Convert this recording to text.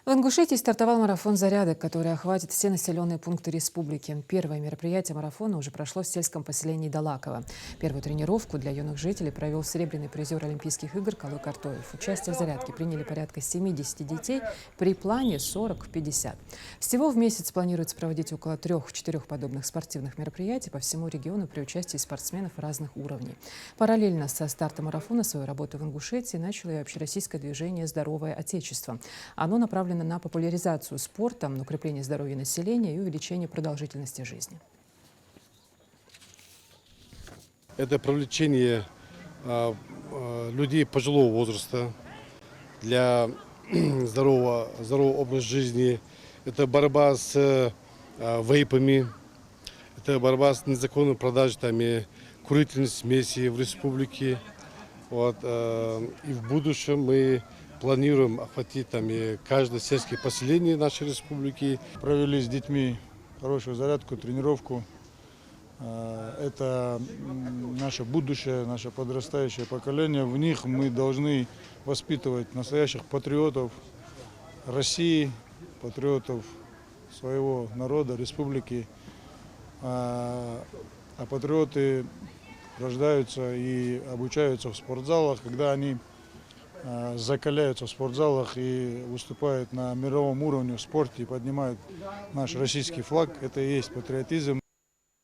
В Ингушетии стартовал марафон «Зарядок», который охватит все населенные пункты республики. Первое мероприятие марафона уже прошло в сельском поселении Далаково. Первую тренировку для юных жителей провел серебряный призер Олимпийских игр Калой Картоев. Участие в зарядке приняли порядка 70 детей, при плане 40-50. Всего в месяц планируется проводить около 3-4 подобных спортивных мероприятий по всему региону при участии спортсменов разных уровней. Параллельно со стартом марафона свою работу в Ингушетии начало и общероссийское движение «Здоровое Отечество». Оно направлено на популяризацию спорта, на укрепление здоровья населения и увеличение продолжительности жизни. Это привлечение людей пожилого возраста для здорового образа жизни. Это борьба с вейпами, это борьба с незаконной продажей курительной смеси в республике. И в будущем мы планируем охватить каждое сельское поселение нашей республики. Провели с детьми хорошую зарядку, тренировку. Это наше будущее, наше подрастающее поколение. В них мы должны воспитывать настоящих патриотов России, патриотов своего народа, республики. А патриоты рождаются и обучаются в спортзалах, когда они закаляются в спортзалах и выступают на мировом уровне в спорте и поднимают наш российский флаг. Это и есть патриотизм.